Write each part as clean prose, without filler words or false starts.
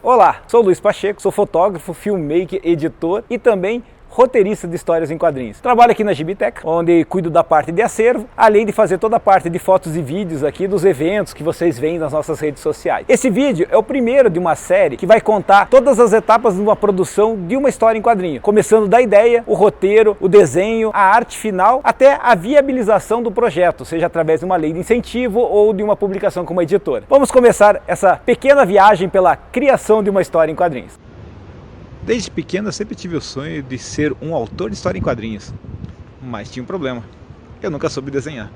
Olá, sou Luiz Pacheco, sou fotógrafo, filmmaker, editor e também roteirista de histórias em quadrinhos. Trabalho aqui na Gibiteca, onde cuido da parte de acervo, além de fazer toda a parte de fotos e vídeos aqui dos eventos que vocês veem nas nossas redes sociais. Esse vídeo é o primeiro de uma série que vai contar todas as etapas de uma produção de uma história em quadrinho, começando da ideia, o roteiro, o desenho, a arte final, até a viabilização do projeto, seja através de uma lei de incentivo ou de uma publicação como editora. Vamos começar essa pequena viagem pela criação de uma história em quadrinhos. Desde pequeno eu sempre tive o sonho de ser um autor de história em quadrinhos, mas tinha um problema, eu nunca soube desenhar.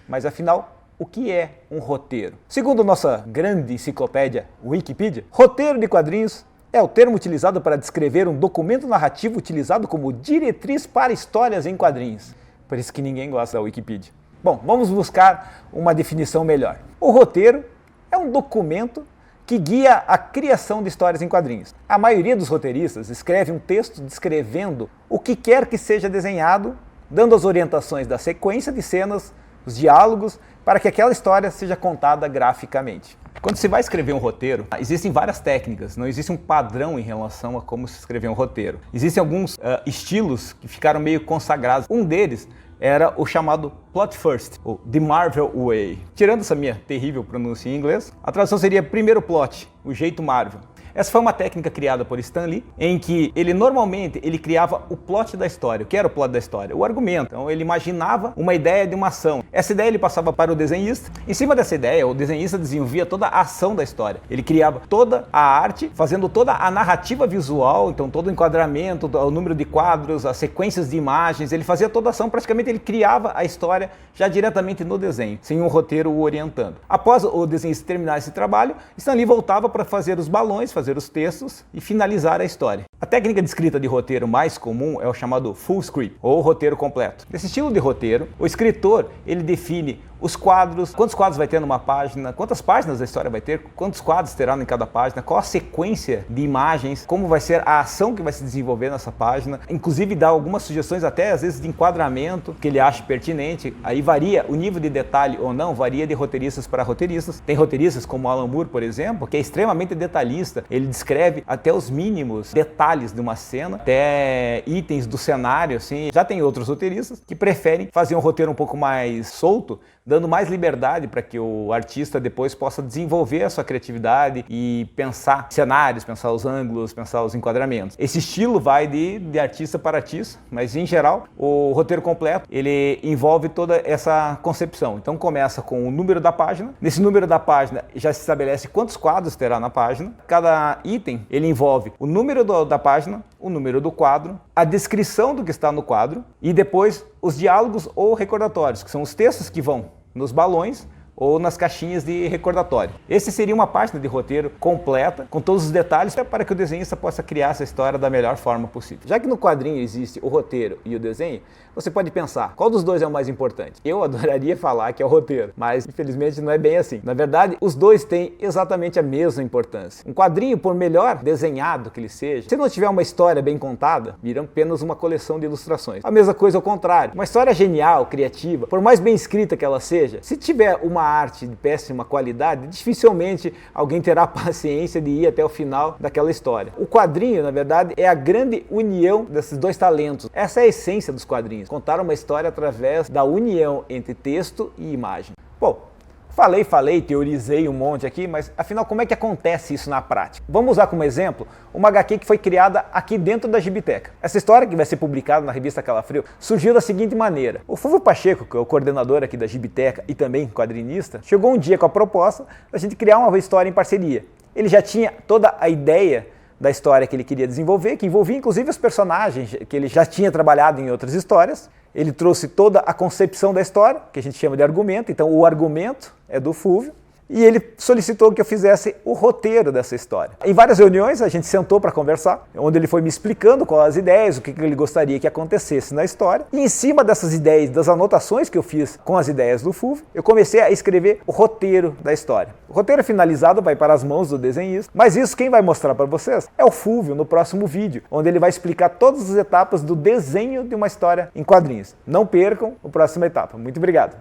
Mas afinal, o que é um roteiro? Segundo nossa grande enciclopédia Wikipedia, roteiro de quadrinhos é o termo utilizado para descrever um documento narrativo utilizado como diretriz para histórias em quadrinhos. Por isso que ninguém gosta da Wikipedia. Bom, vamos buscar uma definição melhor. O roteiro é um documento que guia a criação de histórias em quadrinhos. A maioria dos roteiristas escreve um texto descrevendo o que quer que seja desenhado, dando as orientações da sequência de cenas, os diálogos, para que aquela história seja contada graficamente. Quando se vai escrever um roteiro, existem várias técnicas, não existe um padrão em relação a como se escrever um roteiro. Existem alguns estilos que ficaram meio consagrados. Um deles era o chamado Plot First, ou The Marvel Way. Tirando essa minha terrível pronúncia em inglês, a tradução seria primeiro plot, o jeito Marvel. Essa foi uma técnica criada por Stan Lee, em que ele normalmente criava o plot da história. O que era o plot da história? O argumento. Então ele imaginava uma ideia de uma ação. Essa ideia ele passava para o desenhista. Em cima dessa ideia, o desenhista desenvolvia toda a ação da história. Ele criava toda a arte, fazendo toda a narrativa visual, então todo o enquadramento, o número de quadros, as sequências de imagens. Ele fazia toda a ação, praticamente ele criava a história já diretamente no desenho, sem um roteiro o orientando. Após o desenhista terminar esse trabalho, Stan Lee voltava para fazer os balões, fazer os textos e finalizar a história. A técnica de escrita de roteiro mais comum é o chamado full script, ou roteiro completo. Nesse estilo de roteiro, o escritor ele define os quadros, quantos quadros vai ter numa página, quantas páginas a história vai ter, quantos quadros terá em cada página, qual a sequência de imagens, como vai ser a ação que vai se desenvolver nessa página, inclusive dá algumas sugestões até às vezes de enquadramento que ele acha pertinente. Aí varia o nível de detalhe ou não, varia de roteiristas para roteiristas. Tem roteiristas como Alan Moore, por exemplo, que é extremamente detalhista, ele descreve até os mínimos detalhes de uma cena, até itens do cenário, assim. Já tem outros roteiristas que preferem fazer um roteiro um pouco mais solto, dando mais liberdade para que o artista depois possa desenvolver a sua criatividade e pensar cenários, pensar os ângulos, pensar os enquadramentos. Esse estilo vai de artista para artista, mas em geral o roteiro completo ele envolve toda essa concepção. Então começa com o número da página. Nesse número da página já se estabelece quantos quadros terá na página. Cada item ele envolve o número da página, o número do quadro, a descrição do que está no quadro e depois os diálogos ou recordatórios, que são os textos que vão nos balões ou nas caixinhas de recordatório. Esse seria uma página de roteiro completa, com todos os detalhes, para que o desenhista possa criar essa história da melhor forma possível. Já que no quadrinho existe o roteiro e o desenho, você pode pensar, qual dos dois é o mais importante? Eu adoraria falar que é o roteiro, mas infelizmente não é bem assim. Na verdade, os dois têm exatamente a mesma importância. Um quadrinho, por melhor desenhado que ele seja, se não tiver uma história bem contada, vira apenas uma coleção de ilustrações. A mesma coisa ao contrário. Uma história genial, criativa, por mais bem escrita que ela seja, se tiver uma arte de péssima qualidade, dificilmente alguém terá a paciência de ir até o final daquela história. O quadrinho, na verdade, é a grande união desses dois talentos. Essa é a essência dos quadrinhos. Contar uma história através da união entre texto e imagem. Bom, falei, teorizei um monte aqui, mas afinal como é que acontece isso na prática? Vamos usar como exemplo uma HQ que foi criada aqui dentro da Gibiteca. Essa história que vai ser publicada na revista Calafrio surgiu da seguinte maneira. O Fulvio Pacheco, que é o coordenador aqui da Gibiteca e também quadrinista, chegou um dia com a proposta da gente criar uma história em parceria. Ele já tinha toda a ideia da história que ele queria desenvolver, que envolvia inclusive os personagens que ele já tinha trabalhado em outras histórias. Ele trouxe toda a concepção da história, que a gente chama de argumento, então o argumento é do Fulvio. e ele solicitou que eu fizesse o roteiro dessa história. Em várias reuniões a gente sentou para conversar, onde ele foi me explicando quais as ideias, o que ele gostaria que acontecesse na história, e em cima dessas ideias, das anotações que eu fiz com as ideias do Fulvio, eu comecei a escrever o roteiro da história. O roteiro finalizado vai para as mãos do desenhista, mas isso quem vai mostrar para vocês é o Fulvio no próximo vídeo, onde ele vai explicar todas as etapas do desenho de uma história em quadrinhos. Não percam a próxima etapa. Muito obrigado.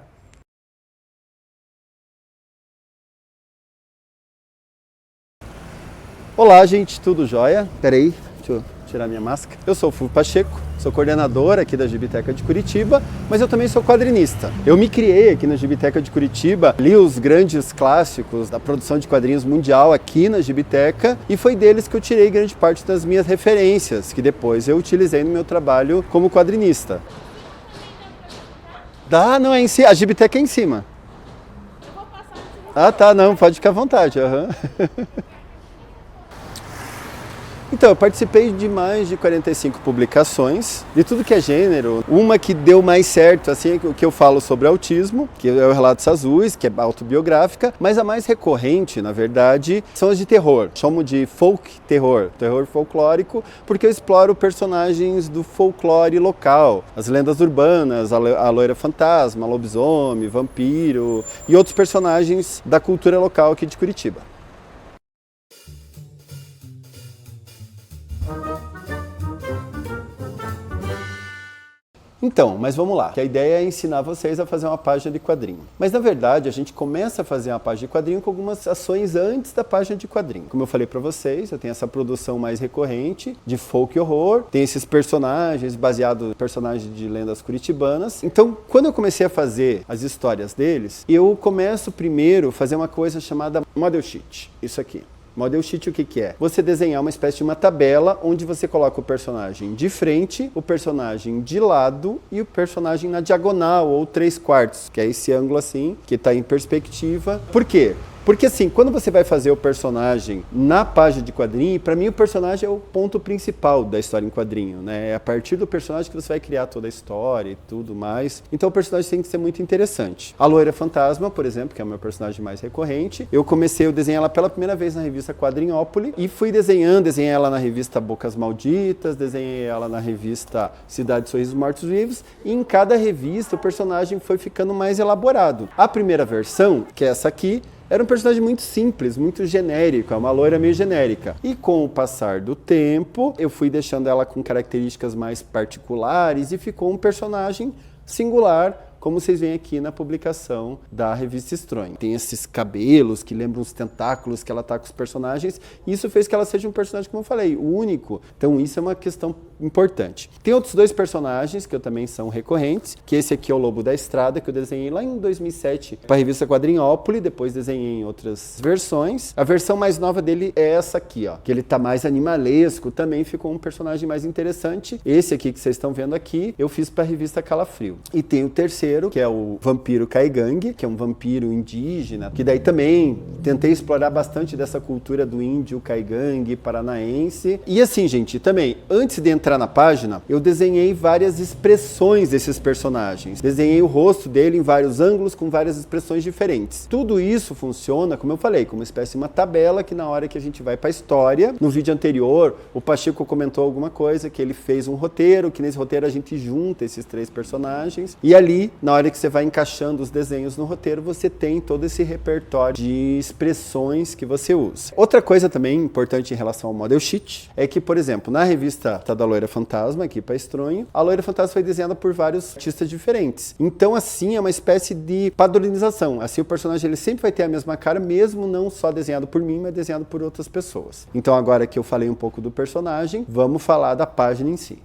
Olá, gente, tudo jóia? Peraí, deixa eu tirar minha máscara. Eu sou o Fulvio Pacheco, sou coordenador aqui da Gibiteca de Curitiba, mas eu também sou quadrinista. Eu me criei aqui na Gibiteca de Curitiba, li os grandes clássicos da produção de quadrinhos mundial aqui na Gibiteca e foi deles que eu tirei grande parte das minhas referências, que depois eu utilizei no meu trabalho como quadrinista. Não, é em cima, a Gibiteca é em cima. Ah, tá, não, pode ficar à vontade. Uhum. Então, eu participei de mais de 45 publicações, de tudo que é gênero. Uma que deu mais certo, assim, o que eu falo sobre autismo, que é o Relatos Azuis, que é autobiográfica, mas a mais recorrente, na verdade, são as de terror. Chamo de folk terror, terror folclórico, porque eu exploro personagens do folclore local, as lendas urbanas, a loira fantasma, lobisomem, vampiro e outros personagens da cultura local aqui de Curitiba. Então, mas vamos lá, que a ideia é ensinar vocês a fazer uma página de quadrinho. Mas na verdade a gente começa a fazer uma página de quadrinho com algumas ações antes da página de quadrinho. Como eu falei pra vocês, eu tenho essa produção mais recorrente de folk horror, tem esses personagens baseados em personagens de lendas curitibanas. Então, quando eu comecei a fazer as histórias deles, eu começo primeiro a fazer uma coisa chamada Model Sheet, isso aqui. Model Sheet o que é? Você desenhar uma espécie de uma tabela onde você coloca o personagem de frente, o personagem de lado e o personagem na diagonal ou 3/4, que é esse ângulo assim, que está em perspectiva. Por quê? Porque assim, quando você vai fazer o personagem na página de quadrinho, para mim o personagem é o ponto principal da história em quadrinho, né? É a partir do personagem que você vai criar toda a história e tudo mais. Então o personagem tem que ser muito interessante. A Loira Fantasma, por exemplo, que é o meu personagem mais recorrente, eu comecei a desenhar ela pela primeira vez na revista Quadrinhópolis e fui desenhei ela na revista Bocas Malditas, desenhei ela na revista Cidade de Sorrisos Mortos-Vivos e em cada revista o personagem foi ficando mais elaborado. A primeira versão, que é essa aqui, era um personagem muito simples, muito genérico, é uma loira meio genérica. E com o passar do tempo, eu fui deixando ela com características mais particulares e ficou um personagem singular, como vocês veem aqui na publicação da revista Estronho. Tem esses cabelos que lembram os tentáculos que ela tá com os personagens, e isso fez que ela seja um personagem, como eu falei, único. Então isso é uma questão importante. Tem outros dois personagens que eu também são recorrentes, que esse aqui é o Lobo da Estrada, que eu desenhei lá em 2007 para a revista Quadrinhópolis, depois desenhei em outras versões. A versão mais nova dele é essa aqui, ó, que ele tá mais animalesco, também ficou um personagem mais interessante. Esse aqui que vocês estão vendo aqui, eu fiz para a revista Calafrio. E tem o terceiro, que é o Vampiro Caigangue, que é um vampiro indígena, que daí também tentei explorar bastante dessa cultura do índio caigangue paranaense. E assim, gente, também, antes de entrar na página, eu desenhei várias expressões desses personagens. Desenhei o rosto dele em vários ângulos, com várias expressões diferentes. Tudo isso funciona, como eu falei, como uma espécie de uma tabela que na hora que a gente vai para a história, no vídeo anterior, o Pacheco comentou alguma coisa, que ele fez um roteiro, que nesse roteiro a gente junta esses três personagens, e ali, na hora que você vai encaixando os desenhos no roteiro, você tem todo esse repertório de expressões que você usa. Outra coisa também importante em relação ao Model Sheet é que, por exemplo, na revista da Loira Fantasma, aqui para Estronho, a Loira Fantasma foi desenhada por vários artistas diferentes. Então, assim, é uma espécie de padronização. Assim, o personagem ele sempre vai ter a mesma cara, mesmo não só desenhado por mim, mas desenhado por outras pessoas. Então, agora que eu falei um pouco do personagem, vamos falar da página em si.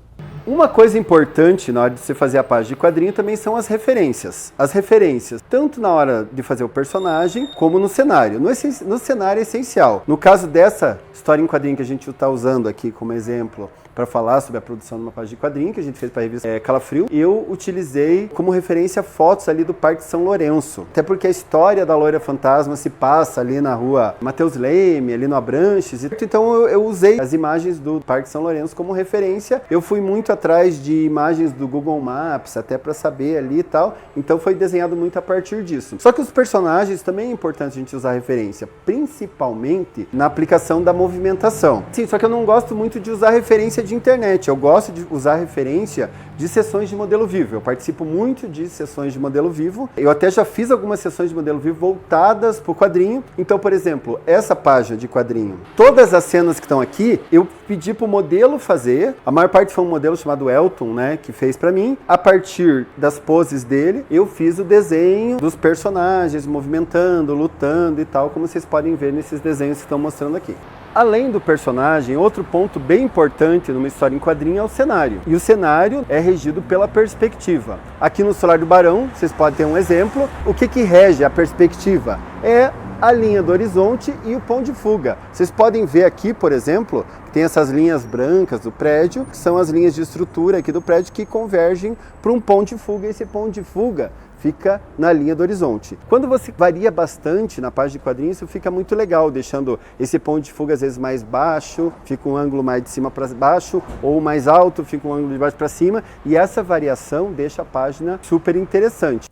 Uma coisa importante na hora de você fazer a página de quadrinho também são as referências. As referências, tanto na hora de fazer o personagem, como no cenário. No cenário é essencial. No caso dessa história em quadrinho que a gente está usando aqui como exemplo, para falar sobre a produção de uma página de quadrinho que a gente fez para a revista Calafrio, eu utilizei como referência fotos ali do Parque São Lourenço. Até porque a história da Loira Fantasma se passa ali na rua Mateus Leme, ali no Abranches. Então eu usei as imagens do Parque São Lourenço como referência. Eu fui muito atrás de imagens do Google Maps, até para saber ali e tal. Então foi desenhado muito a partir disso. Só que os personagens também é importante a gente usar referência, principalmente na aplicação da movimentação. Sim, só que eu não gosto muito de usar referência de internet, eu gosto de usar referência de sessões de modelo vivo. Eu participo muito de sessões de modelo vivo. Eu até já fiz algumas sessões de modelo vivo voltadas para o quadrinho. Então, por exemplo, essa página de quadrinho, todas as cenas que estão aqui, eu pedi para o modelo fazer. A maior parte foi um modelo chamado Elton, né, que fez para mim. A partir das poses dele, eu fiz o desenho dos personagens movimentando, lutando e tal, como vocês podem ver nesses desenhos que estão mostrando aqui. Além do personagem, outro ponto bem importante numa história em quadrinho é o cenário. E o cenário é regido pela perspectiva. Aqui no Solar do Barão, vocês podem ter um exemplo. O que rege a perspectiva? É a linha do horizonte e o ponto de fuga. Vocês podem ver aqui, por exemplo, que tem essas linhas brancas do prédio, que são as linhas de estrutura aqui do prédio que convergem para um ponto de fuga. E esse ponto de fuga fica na linha do horizonte. Quando você varia bastante na página de quadrinhos, isso fica muito legal, deixando esse ponto de fuga às vezes mais baixo, fica um ângulo mais de cima para baixo, ou mais alto, fica um ângulo de baixo para cima, e essa variação deixa a página super interessante.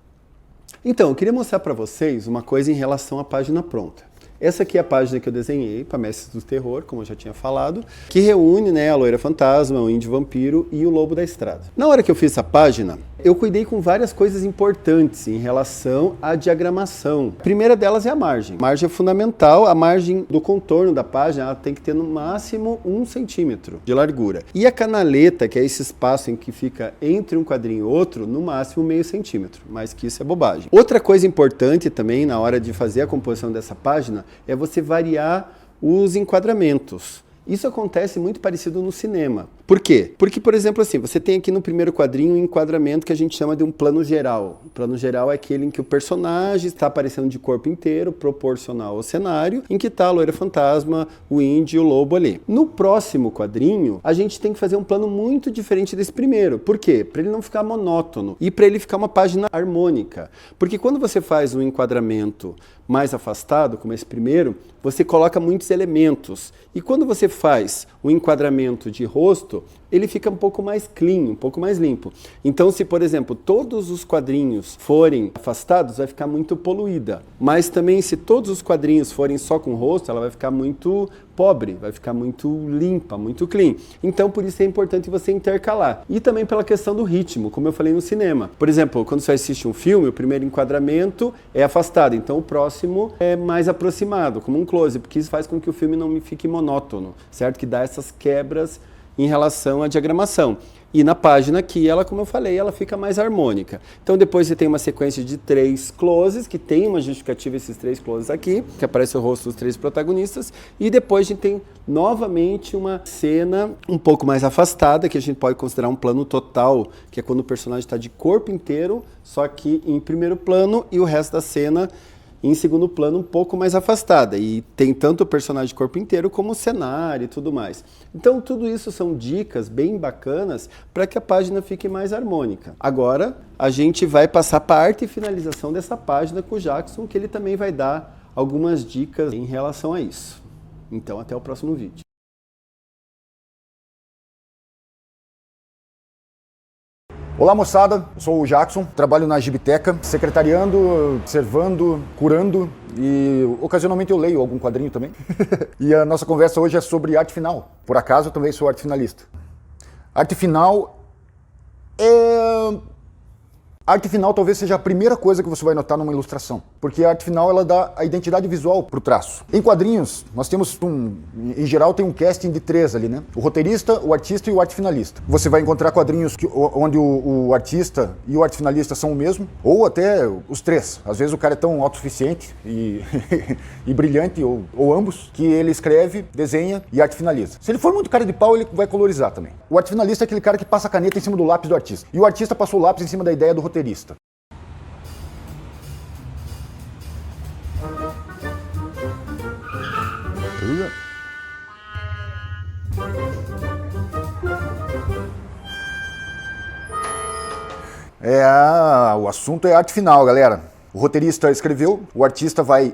Então, eu queria mostrar para vocês uma coisa em relação à página pronta. Essa aqui é a página que eu desenhei para Mestres do Terror, como eu já tinha falado, que reúne, né, a Loira Fantasma, o Índio Vampiro e o Lobo da Estrada. Na hora que eu fiz essa página, eu cuidei com várias coisas importantes em relação à diagramação. A primeira delas é a margem. A margem é fundamental, a margem do contorno da página ela tem que ter no máximo 1 centímetro de largura. E a canaleta, que é esse espaço em que fica entre um quadrinho e outro, no máximo meio centímetro, mais que isso é bobagem. Outra coisa importante também na hora de fazer a composição dessa página é você variar os enquadramentos. Isso acontece muito parecido no cinema. Por quê? Porque, por exemplo, assim, você tem aqui no primeiro quadrinho um enquadramento que a gente chama de um plano geral. O plano geral é aquele em que o personagem está aparecendo de corpo inteiro, proporcional ao cenário, em que está a Loira Fantasma, o Índio e o Lobo ali. No próximo quadrinho, a gente tem que fazer um plano muito diferente desse primeiro. Por quê? Para ele não ficar monótono e para ele ficar uma página harmônica. Porque quando você faz um enquadramento mais afastado, como esse primeiro, você coloca muitos elementos. E quando você faz o enquadramento de rosto, ele fica um pouco mais clean, um pouco mais limpo. Então, se, por exemplo, todos os quadrinhos forem afastados, vai ficar muito poluída. Mas também, se todos os quadrinhos forem só com rosto, ela vai ficar muito pobre, vai ficar muito limpa, muito clean. Então, por isso é importante você intercalar. E também pela questão do ritmo, como eu falei no cinema. Por exemplo, quando você assiste um filme, o primeiro enquadramento é afastado, então o próximo é mais aproximado, como um close, porque isso faz com que o filme não fique monótono, certo? Que dá essas quebras em relação à diagramação. E na página aqui, ela, como eu falei, ela fica mais harmônica. Então depois você tem uma sequência de 3 closes, que tem uma justificativa esses 3 closes aqui, que aparece o rosto dos 3 protagonistas, e depois a gente tem novamente uma cena um pouco mais afastada, que a gente pode considerar um plano total, que é quando o personagem está de corpo inteiro, só que em primeiro plano, e o resto da cena em segundo plano, um pouco mais afastada. E tem tanto o personagem de corpo inteiro como o cenário e tudo mais. Então, tudo isso são dicas bem bacanas para que a página fique mais harmônica. Agora, a gente vai passar para a arte e finalização dessa página com o Jackson, que ele também vai dar algumas dicas em relação a isso. Então, até o próximo vídeo. Olá moçada, eu sou o Jackson, trabalho na Gibiteca, secretariando, observando, curando e ocasionalmente eu leio algum quadrinho também. E a nossa conversa hoje é sobre arte final. Por acaso eu também sou arte finalista. Arte final é... A arte final talvez seja a primeira coisa que você vai notar numa ilustração, porque a arte final ela dá a identidade visual para o traço. Em quadrinhos, nós temos em geral tem um casting de 3 ali, né? O roteirista, o artista e o arte finalista. Você vai encontrar quadrinhos onde o artista e o arte finalista são o mesmo, ou até os 3. Às vezes o cara é tão autossuficiente e, e brilhante, ou ambos, que ele escreve, desenha e arte finaliza. Se ele for muito cara de pau, ele vai colorizar também. O arte finalista é aquele cara que passa a caneta em cima do lápis do artista. E o artista passou o lápis em cima da ideia do roteirista. O assunto é arte final, galera. O roteirista escreveu, o artista vai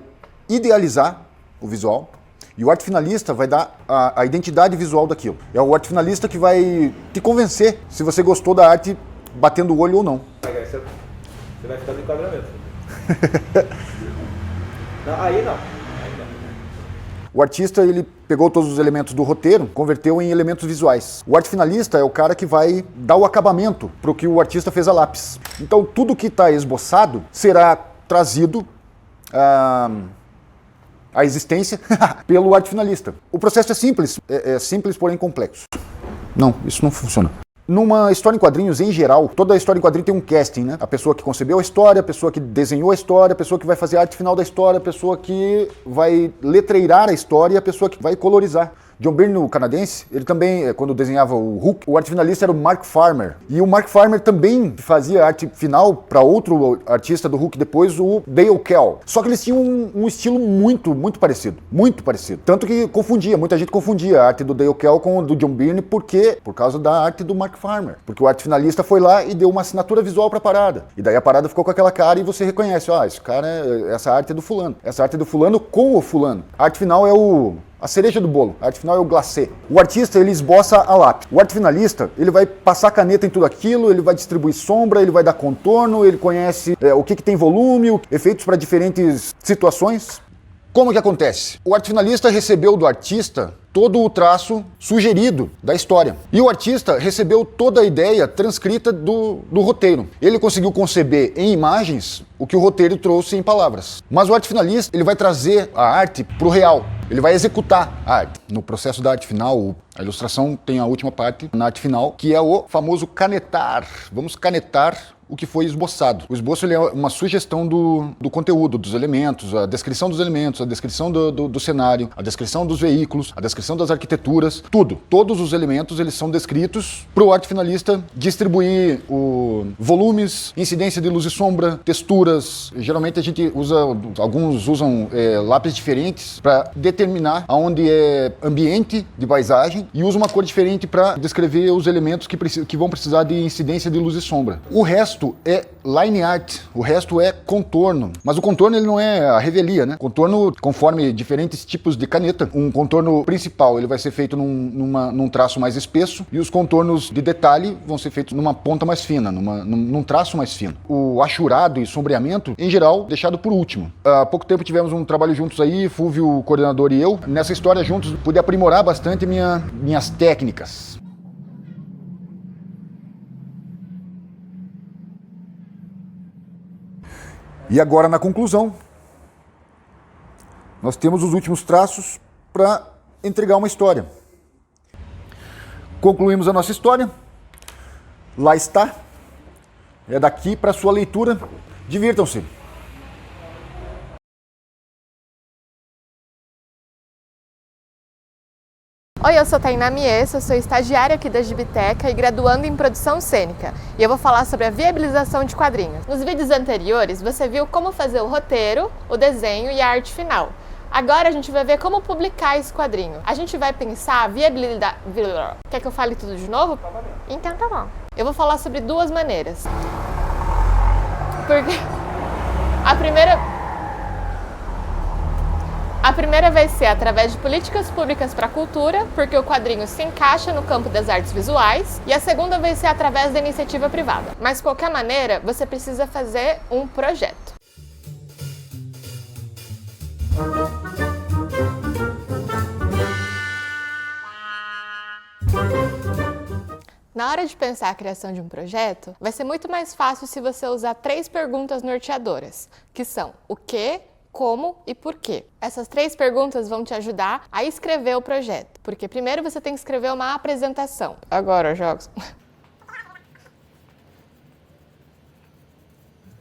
idealizar o visual E o arte finalista vai dar a identidade visual daquilo. É o arte finalista que vai te convencer se você gostou da arte batendo o olho ou não. Você vai ficar no enquadramento. Não, aí não. O artista, ele pegou todos os elementos do roteiro, converteu em elementos visuais. O arte finalista é o cara que vai dar o acabamento para o que o artista fez a lápis. Então, tudo que está esboçado será trazido à existência pelo arte finalista. O processo é simples, porém complexo. Não, isso não funciona. Numa história em quadrinhos, em geral, toda história em quadrinho tem um casting, né? A pessoa que concebeu a história, a pessoa que desenhou a história, a pessoa que vai fazer a arte final da história, a pessoa que vai letreirar a história e a pessoa que vai colorizar. John Byrne, o canadense, ele também, quando desenhava o Hulk, o arte finalista era o Mark Farmer. E o Mark Farmer também fazia arte final para outro artista do Hulk depois, o Dale Kell. Só que eles tinham um estilo muito parecido. Muito parecido. Tanto que muita gente confundia a arte do Dale Kell com o do John Byrne, por quê? Por causa da arte do Mark Farmer. Porque o arte finalista foi lá e deu uma assinatura visual para a parada. E daí a parada ficou com aquela cara e você reconhece, esse cara, essa arte é do fulano. Essa arte é do fulano com o fulano. A arte final é a cereja do bolo. A arte final é o glacê. O artista, ele esboça a lápis. O arte finalista, ele vai passar caneta em tudo aquilo, ele vai distribuir sombra, ele vai dar contorno, ele conhece o que tem volume, efeitos para diferentes situações. Como que acontece? O arte finalista recebeu do artista todo o traço sugerido da história. E o artista recebeu toda a ideia transcrita do roteiro. Ele conseguiu conceber em imagens o que o roteiro trouxe em palavras. Mas o arte finalista, ele vai trazer a arte para o real. Ele vai executar a arte. No processo da arte final, a ilustração tem a última parte na arte final, que é o famoso canetar. Vamos canetar o que foi esboçado. O esboço, ele é uma sugestão do conteúdo, dos elementos, a descrição dos elementos, a descrição do cenário, a descrição dos veículos, a descrição das arquiteturas, tudo. Todos os elementos, eles são descritos para o arte finalista distribuir volumes, incidência de luz e sombra, texturas. Geralmente a gente alguns usam lápis diferentes para determinar aonde é ambiente de paisagem e usa uma cor diferente para descrever os elementos que vão precisar de incidência de luz e sombra. O resto é line art, o resto é contorno. Mas o contorno, ele não é a revelia, né? Contorno, conforme diferentes tipos de caneta, um contorno principal ele vai ser feito num traço mais espesso e os contornos de detalhe vão ser feitos numa ponta mais fina, num traço mais fino. O achurado e sombreamento, em geral, deixado por último. Há pouco tempo tivemos um trabalho juntos aí, Fúvio, o coordenador, e eu. Nessa história juntos, pude aprimorar bastante minhas técnicas. E agora, na conclusão, nós temos os últimos traços para entregar uma história. Concluímos a nossa história. Lá está. É daqui para sua leitura. Divirtam-se. Oi, eu sou Tainá Mies, eu sou estagiária aqui da Gibiteca e graduando em produção cênica. E eu vou falar sobre a viabilização de quadrinhos. Nos vídeos anteriores, você viu como fazer o roteiro, o desenho e a arte final. Agora a gente vai ver como publicar esse quadrinho. A gente vai pensar a viabilidade... Quer que eu fale tudo de novo? Então tá bom. Eu vou falar sobre duas maneiras. Porque a primeira vai ser através de políticas públicas para a cultura, porque o quadrinho se encaixa no campo das artes visuais, e a segunda vai ser através da iniciativa privada. Mas, de qualquer maneira, você precisa fazer um projeto. Na hora de pensar a criação de um projeto, vai ser muito mais fácil se você usar 3 perguntas norteadoras, que são o que, como e por quê. Essas 3 perguntas vão te ajudar a escrever o projeto, porque primeiro você tem que escrever uma apresentação. Agora, jogos.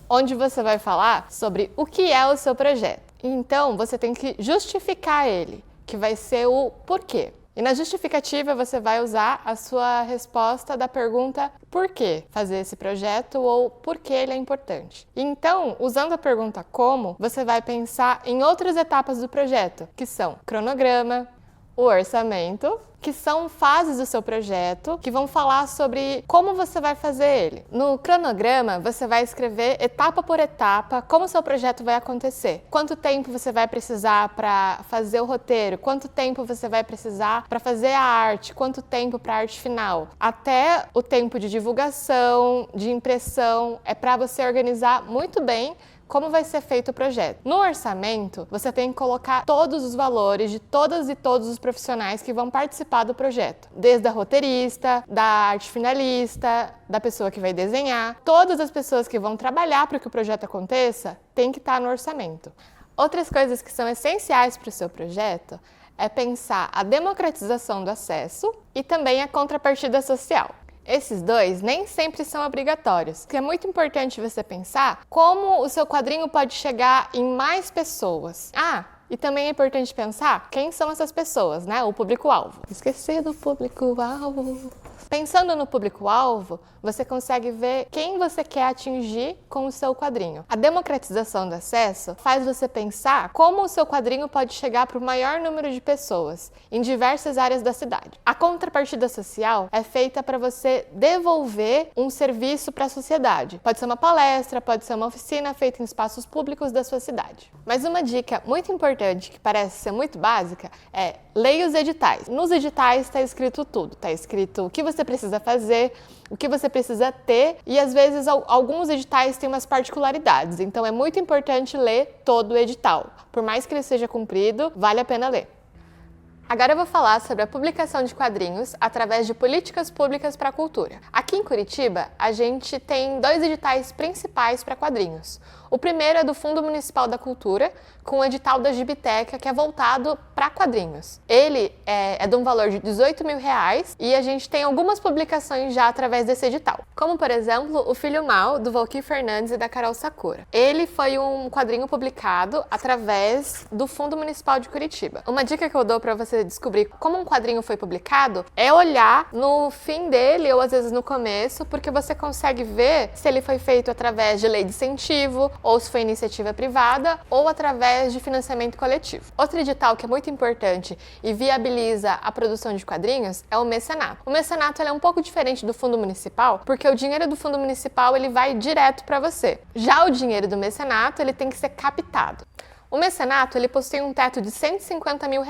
Onde você vai falar sobre o que é o seu projeto. Então, você tem que justificar ele, que vai ser o porquê. E na justificativa você vai usar a sua resposta da pergunta por que fazer esse projeto ou por que ele é importante. Então, usando a pergunta como, você vai pensar em outras etapas do projeto, que são cronograma, o orçamento, que são fases do seu projeto, que vão falar sobre como você vai fazer ele. No cronograma, você vai escrever etapa por etapa como o seu projeto vai acontecer. Quanto tempo você vai precisar para fazer o roteiro, quanto tempo você vai precisar para fazer a arte, quanto tempo para a arte final. Até o tempo de divulgação, de impressão, é para você organizar muito bem como vai ser feito o projeto. No orçamento, você tem que colocar todos os valores de todas e todos os profissionais que vão participar do projeto. Desde a roteirista, da arte finalista, da pessoa que vai desenhar. Todas as pessoas que vão trabalhar para que o projeto aconteça tem que estar no orçamento. Outras coisas que são essenciais para o seu projeto é pensar a democratização do acesso e também a contrapartida social. Esses dois nem sempre são obrigatórios, porque é muito importante você pensar como o seu quadrinho pode chegar em mais pessoas. E também é importante pensar quem são essas pessoas, né? O público-alvo. Esqueci do público-alvo. Pensando no público-alvo, você consegue ver quem você quer atingir com o seu quadrinho. A democratização do acesso faz você pensar como o seu quadrinho pode chegar para o maior número de pessoas em diversas áreas da cidade. A contrapartida social é feita para você devolver um serviço para a sociedade. Pode ser uma palestra, pode ser uma oficina feita em espaços públicos da sua cidade. Mas uma dica muito importante, que parece ser muito básica, é leia os editais. Nos editais está escrito tudo. Está escrito o que você precisa fazer, o que você precisa ter, e às vezes alguns editais têm umas particularidades, então é muito importante ler todo o edital. Por mais que ele seja comprido, vale a pena ler. Agora eu vou falar sobre a publicação de quadrinhos através de políticas públicas para a cultura. Aqui em Curitiba, a gente tem 2 editais principais para quadrinhos. O primeiro é do Fundo Municipal da Cultura, com o edital da Gibiteca, que é voltado para quadrinhos. Ele é de um valor de R$18 mil e a gente tem algumas publicações já através desse edital. Como, por exemplo, O Filho Mal, do Valquir Fernandes e da Carol Sakura. Ele foi um quadrinho publicado através do Fundo Municipal de Curitiba. Uma dica que eu dou para você descobrir como um quadrinho foi publicado é olhar no fim dele ou às vezes no começo, porque você consegue ver se ele foi feito através de lei de incentivo, ou se foi iniciativa privada, ou através de financiamento coletivo. Outro edital que é muito importante e viabiliza a produção de quadrinhos é o mecenato. O mecenato ele é um pouco diferente do fundo municipal, porque o dinheiro do fundo municipal ele vai direto para você. Já o dinheiro do mecenato ele tem que ser captado. O mecenato ele possui um teto de R$150 mil,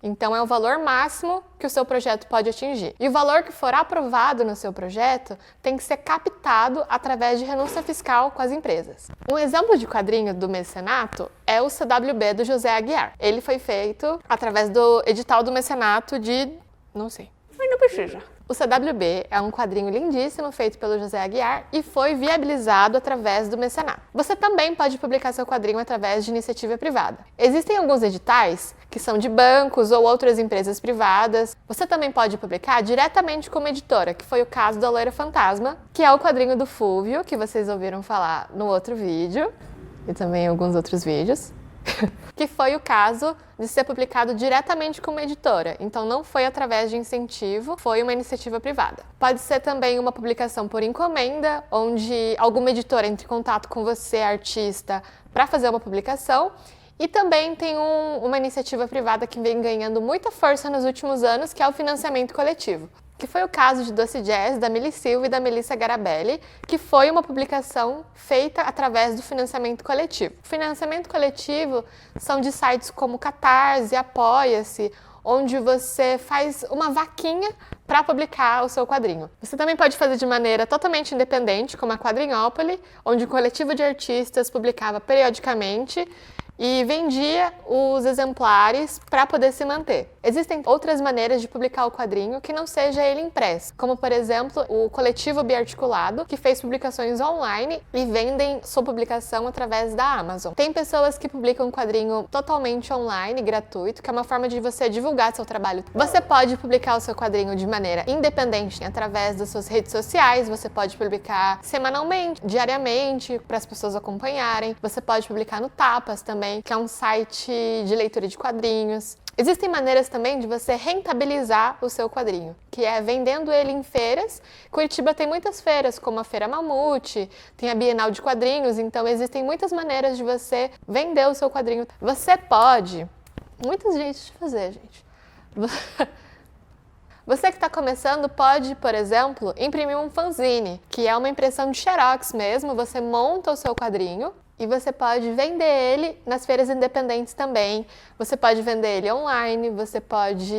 então é o valor máximo que o seu projeto pode atingir. E o valor que for aprovado no seu projeto tem que ser captado através de renúncia fiscal com as empresas. Um exemplo de quadrinho do mecenato é o CWB do José Aguiar. Ele foi feito através do edital do mecenato de... não sei, mas não precisa. O CWB é um quadrinho lindíssimo feito pelo José Aguiar e foi viabilizado através do mecenato. Você também pode publicar seu quadrinho através de iniciativa privada. Existem alguns editais que são de bancos ou outras empresas privadas. Você também pode publicar diretamente como editora, que foi o caso da Loira Fantasma, que é o quadrinho do Fúvio, que vocês ouviram falar no outro vídeo, e também em alguns outros vídeos. Que foi o caso de ser publicado diretamente como editora, então não foi através de incentivo, foi uma iniciativa privada. Pode ser também uma publicação por encomenda, onde alguma editora entre em contato com você, artista, para fazer uma publicação. E também tem uma iniciativa privada que vem ganhando muita força nos últimos anos, que é o financiamento coletivo. Que foi o caso de Doce Jazz, da Mili Silva e da Melissa Garabelli, que foi uma publicação feita através do financiamento coletivo. O financiamento coletivo são de sites como Catarse, Apoia-se, onde você faz uma vaquinha para publicar o seu quadrinho. Você também pode fazer de maneira totalmente independente, como a Quadrinhópole, onde um coletivo de artistas publicava periodicamente e vendia os exemplares para poder se manter. Existem outras maneiras de publicar o quadrinho que não seja ele impresso, como por exemplo o Coletivo Biarticulado, que fez publicações online e vendem sua publicação através da Amazon. Tem pessoas que publicam um quadrinho totalmente online, gratuito, que é uma forma de você divulgar seu trabalho. Você pode publicar o seu quadrinho de maneira independente através das suas redes sociais, você pode publicar semanalmente, diariamente, para as pessoas acompanharem. Você pode publicar no Tapas também, que é um site de leitura de quadrinhos. Existem maneiras também de você rentabilizar o seu quadrinho, que é vendendo ele em feiras. Curitiba tem muitas feiras, como a Feira Mamute, tem a Bienal de Quadrinhos, então existem muitas maneiras de você vender o seu quadrinho. Você pode, muitas jeitos de fazer, gente. Você que está começando pode, por exemplo, imprimir um fanzine, que é uma impressão de xerox mesmo. Você monta o seu quadrinho e você pode vender ele nas feiras independentes também. Você pode vender ele online, você pode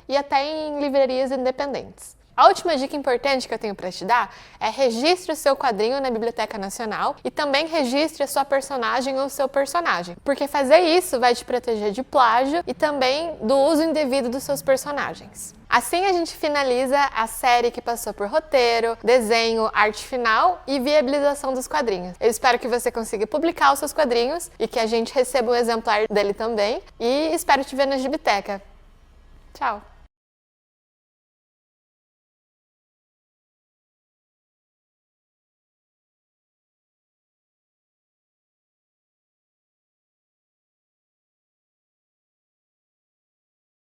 ir até em livrarias independentes. A última dica importante que eu tenho para te dar é registre o seu quadrinho na Biblioteca Nacional e também registre a sua personagem ou o seu personagem, porque fazer isso vai te proteger de plágio e também do uso indevido dos seus personagens. Assim a gente finaliza a série que passou por roteiro, desenho, arte final e viabilização dos quadrinhos. Eu espero que você consiga publicar os seus quadrinhos e que a gente receba um exemplar dele também e espero te ver na Gibiteca. Tchau!